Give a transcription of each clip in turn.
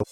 네,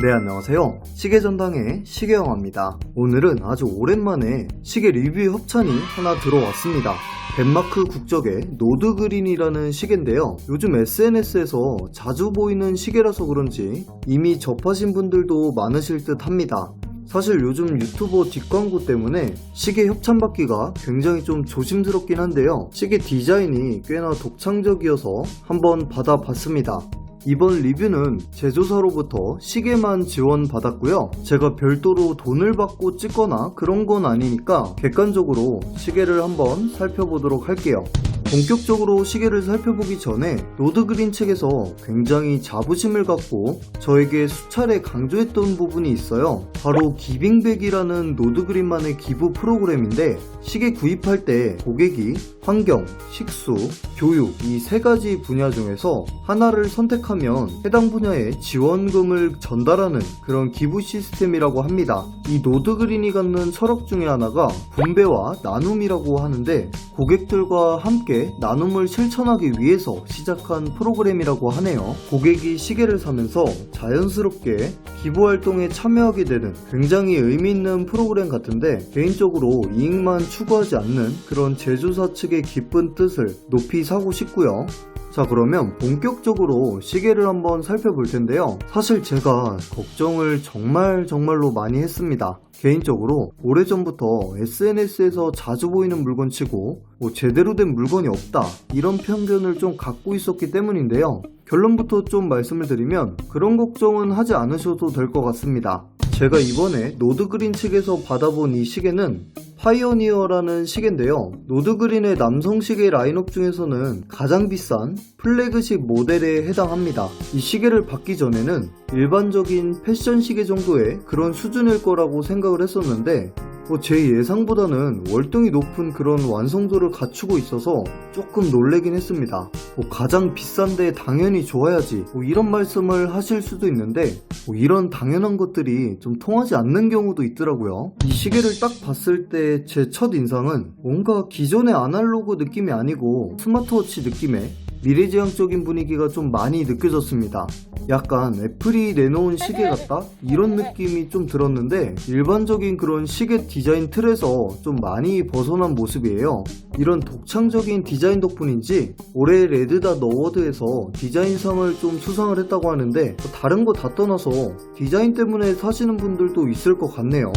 안녕하세요. 시계전당의 시계영화입니다. 오늘은 아주 오랜만에 시계 리뷰 협찬이 하나 들어왔습니다. 덴마크 국적의 노드그린이라는 시계인데요. 요즘 SNS에서 자주 보이는 시계라서 그런지 이미 접하신 분들도 많으실 듯 합니다. 사실 요즘 유튜버 뒷광고 때문에 시계 협찬받기가 굉장히 좀 조심스럽긴 한데요. 시계 디자인이 꽤나 독창적이어서 한번 받아봤습니다. 이번 리뷰는 제조사로부터 시계만 지원받았고요. 제가 별도로 돈을 받고 찍거나 그런 건 아니니까 객관적으로 시계를 한번 살펴보도록 할게요. 본격적으로 시계를 살펴보기 전에 노드그린 책에서 굉장히 자부심을 갖고 저에게 수차례 강조했던 부분이 있어요. 바로 기빙백이라는 노드그린만의 기부 프로그램인데, 시계 구입할 때 고객이 환경, 식수, 교육 이 세 가지 분야 중에서 하나를 선택하면 해당 분야에 지원금을 전달하는 그런 기부 시스템이라고 합니다. 이 노드그린이 갖는 철학 중에 하나가 분배와 나눔이라고 하는데, 고객들과 함께 나눔을 실천하기 위해서 시작한 프로그램이라고 하네요. 고객이 시계를 사면서 자연스럽게 기부활동에 참여하게 되는 굉장히 의미있는 프로그램 같은데, 개인적으로 이익만 추구하지 않는 그런 제조사 측의 기쁜 뜻을 높이 사고 싶고요. 자, 그러면 본격적으로 시계를 한번 살펴볼 텐데요. 사실 제가 걱정을 정말로 많이 했습니다. 개인적으로 오래전부터 SNS에서 자주 보이는 물건치고 제대로 된 물건이 없다, 이런 편견을 좀 갖고 있었기 때문인데요. 결론부터 좀 말씀을 드리면 그런 걱정은 하지 않으셔도 될 것 같습니다. 제가 이번에 노드그린 측에서 받아본 이 시계는 파이오니어라는 시계인데요. 노드그린의 남성 시계 라인업 중에서는 가장 비싼 플래그십 모델에 해당합니다. 이 시계를 받기 전에는 일반적인 패션 시계 정도의 그런 수준일 거라고 생각을 했었는데, 제 예상보다는 월등히 높은 그런 완성도를 갖추고 있어서 조금 놀래긴 했습니다. 가장 비싼데 당연히 좋아야지, 이런 말씀을 하실 수도 있는데, 이런 당연한 것들이 좀 통하지 않는 경우도 있더라고요. 이 시계를 딱 봤을 때 제 첫 인상은 뭔가 기존의 아날로그 느낌이 아니고 스마트워치 느낌의 미래지향적인 분위기가 좀 많이 느껴졌습니다. 약간 애플이 내놓은 시계 같다? 이런 느낌이 좀 들었는데, 일반적인 그런 시계 디자인 틀에서 좀 많이 벗어난 모습이에요. 이런 독창적인 디자인 덕분인지 올해 레드닷 어워드에서 디자인상을 좀 수상을 했다고 하는데, 다른 거 다 떠나서 디자인 때문에 사시는 분들도 있을 것 같네요.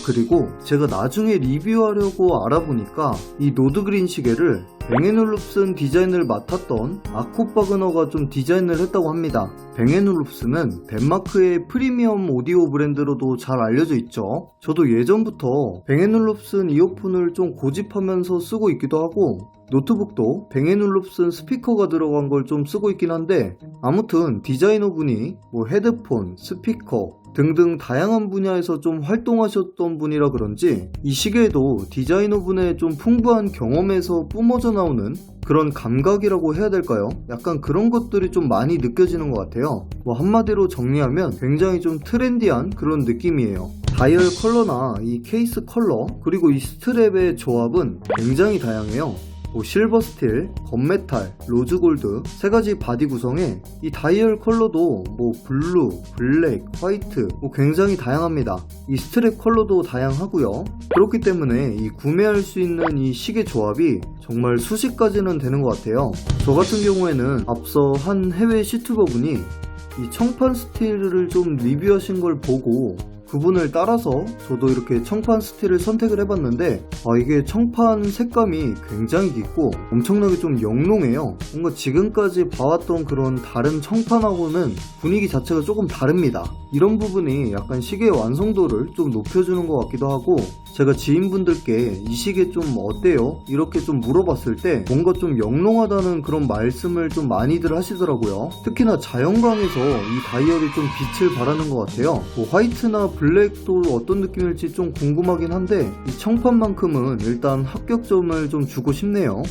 그리고 제가 나중에 리뷰하려고 알아보니까 이 노드그린 시계를 뱅앤올룹슨 디자인을 맡았던 아코바그너가 좀 디자인을 했다고 합니다. 뱅앤올룹슨은 덴마크의 프리미엄 오디오 브랜드로도 잘 알려져 있죠. 저도 예전부터 뱅앤올룹슨 이어폰을 좀 고집하면서 쓰고 있기도 하고, 노트북도 뱅앤올룹슨 스피커가 들어간 걸 좀 쓰고 있긴 한데, 아무튼 디자이너분이 헤드폰, 스피커 등등 다양한 분야에서 좀 활동하셨던 분이라 그런지 이 시계에도 디자이너분의 좀 풍부한 경험에서 뿜어져 나오는 그런 감각이라고 해야 될까요? 약간 그런 것들이 좀 많이 느껴지는 것 같아요. 한마디로 정리하면 굉장히 좀 트렌디한 그런 느낌이에요. 다이얼 컬러나 이 케이스 컬러, 그리고 이 스트랩의 조합은 굉장히 다양해요. 실버 스틸, 건메탈, 로즈 골드 세 가지 바디 구성에 이 다이얼 컬러도 블루, 블랙, 화이트 굉장히 다양합니다. 이 스트랩 컬러도 다양하고요. 그렇기 때문에 이 구매할 수 있는 이 시계 조합이 정말 수십 가지는 되는 것 같아요. 저 같은 경우에는 앞서 한 해외 시튜버분이 이 청판 스틸을 좀 리뷰하신 걸 보고 그분을 따라서 저도 이렇게 청판 스틸을 선택을 해봤는데, 이게 청판 색감이 굉장히 깊고 엄청나게 좀 영롱해요. 뭔가 지금까지 봐왔던 그런 다른 청판하고는 분위기 자체가 조금 다릅니다. 이런 부분이 약간 시계의 완성도를 좀 높여주는 것 같기도 하고, 제가 지인분들께 이 시계 좀 어때요? 이렇게 좀 물어봤을 때 뭔가 좀 영롱하다는 그런 말씀을 좀 많이들 하시더라고요. 특히나 자연광에서 이 다이얼이 좀 빛을 발하는 것 같아요. 화이트나 블랙도 어떤 느낌일지 좀 궁금하긴 한데, 이 청판만큼은 일단 합격점을 좀 주고 싶네요.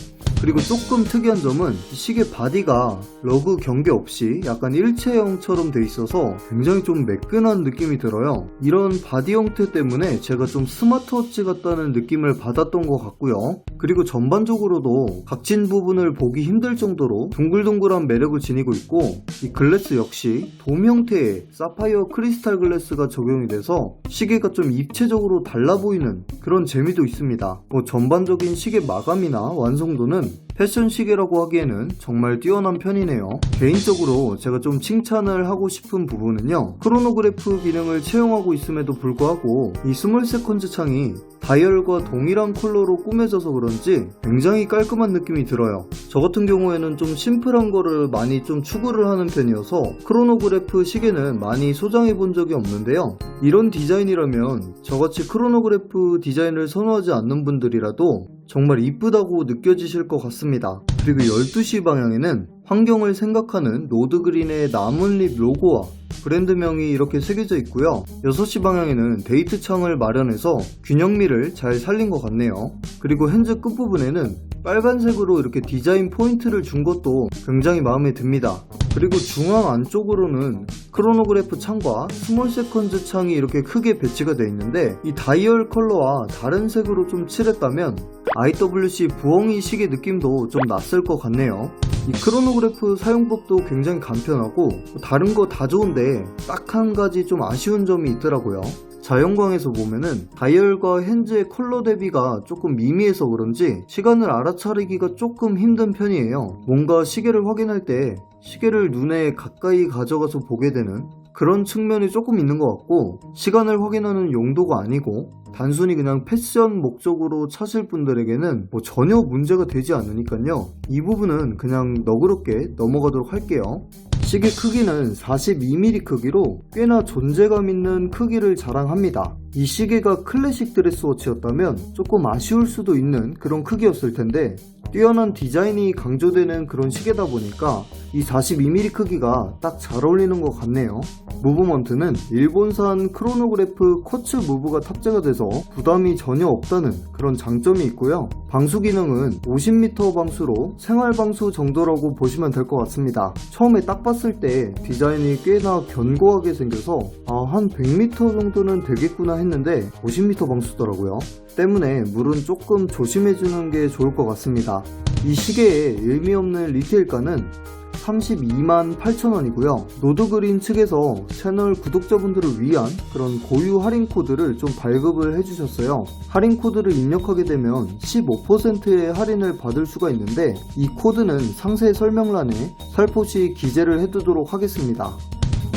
그리고 조금 특이한 점은 시계 바디가 러그 경계 없이 약간 일체형처럼 돼 있어서 굉장히 좀 매끈한 느낌이 들어요. 이런 바디 형태 때문에 제가 좀 스마트워치 같다는 느낌을 받았던 것 같고요. 그리고 전반적으로도 각진 부분을 보기 힘들 정도로 둥글둥글한 매력을 지니고 있고, 이 글래스 역시 돔 형태의 사파이어 크리스탈 글래스가 적용이 돼서 시계가 좀 입체적으로 달라 보이는 그런 재미도 있습니다. 전반적인 시계 마감이나 완성도는 패션 시계라고 하기에는 정말 뛰어난 편이네요. 개인적으로 제가 좀 칭찬을 하고 싶은 부분은요, 크로노그래프 기능을 채용하고 있음에도 불구하고 이 스몰 세컨즈 창이 다이얼과 동일한 컬러로 꾸며져서 그런지 굉장히 깔끔한 느낌이 들어요. 저 같은 경우에는 좀 심플한 거를 많이 좀 추구를 하는 편이어서 크로노그래프 시계는 많이 소장해 본 적이 없는데요, 이런 디자인이라면 저같이 크로노그래프 디자인을 선호하지 않는 분들이라도 정말 이쁘다고 느껴지실 것 같습니다. 그리고 12시 방향에는 환경을 생각하는 노드그린의 나뭇잎 로고와 브랜드명이 이렇게 새겨져 있고요. 6시 방향에는 데이트 창을 마련해서 균형미를 잘 살린 것 같네요. 그리고 핸즈 끝부분에는 빨간색으로 이렇게 디자인 포인트를 준 것도 굉장히 마음에 듭니다. 그리고 중앙 안쪽으로는 크로노그래프 창과 스몰 세컨즈 창이 이렇게 크게 배치가 되어 있는데, 이 다이얼 컬러와 다른 색으로 좀 칠했다면 IWC 부엉이 시계 느낌도 좀 났을 것 같네요. 이 크로노그래프 사용법도 굉장히 간편하고 다른 거 다 좋은데 딱 한 가지 좀 아쉬운 점이 있더라고요. 자연광에서 보면은 다이얼과 핸즈의 컬러 대비가 조금 미미해서 그런지 시간을 알아차리기가 조금 힘든 편이에요. 뭔가 시계를 확인할 때 시계를 눈에 가까이 가져가서 보게 되는 그런 측면이 조금 있는 것 같고, 시간을 확인하는 용도가 아니고 단순히 그냥 패션 목적으로 차실 분들에게는 전혀 문제가 되지 않으니까요, 이 부분은 그냥 너그럽게 넘어가도록 할게요. 시계 크기는 42mm 크기로 꽤나 존재감 있는 크기를 자랑합니다. 이 시계가 클래식 드레스워치였다면 조금 아쉬울 수도 있는 그런 크기였을 텐데, 뛰어난 디자인이 강조되는 그런 시계다 보니까 이 42mm 크기가 딱 잘 어울리는 것 같네요. 무브먼트는 일본산 크로노그래프 쿼츠 무브가 탑재가 돼서 부담이 전혀 없다는 그런 장점이 있고요. 방수 기능은 50m 방수로 생활 방수 정도라고 보시면 될 것 같습니다. 처음에 딱 봤을 때 디자인이 꽤나 견고하게 생겨서 한 100m 정도는 되겠구나 했는데 50m 방수더라고요. 때문에 물은 조금 조심해주는 게 좋을 것 같습니다. 이 시계의 의미 없는 리테일가는 32만 8천원이고요. 노드그린 측에서 채널 구독자분들을 위한 그런 고유 할인 코드를 좀 발급을 해주셨어요. 할인 코드를 입력하게 되면 15%의 할인을 받을 수가 있는데, 이 코드는 상세 설명란에 살포시 기재를 해두도록 하겠습니다.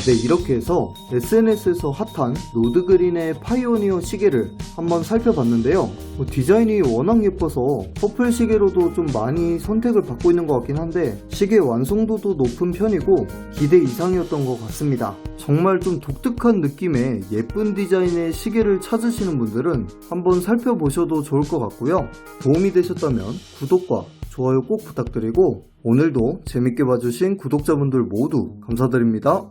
네, 이렇게 해서 SNS에서 핫한 노드그린의 파이오니어 시계를 한번 살펴봤는데요. 디자인이 워낙 예뻐서 퍼플 시계로도 좀 많이 선택을 받고 있는 것 같긴 한데, 시계 완성도도 높은 편이고 기대 이상이었던 것 같습니다. 정말 좀 독특한 느낌의 예쁜 디자인의 시계를 찾으시는 분들은 한번 살펴보셔도 좋을 것 같고요. 도움이 되셨다면 구독과 좋아요 꼭 부탁드리고, 오늘도 재밌게 봐주신 구독자분들 모두 감사드립니다.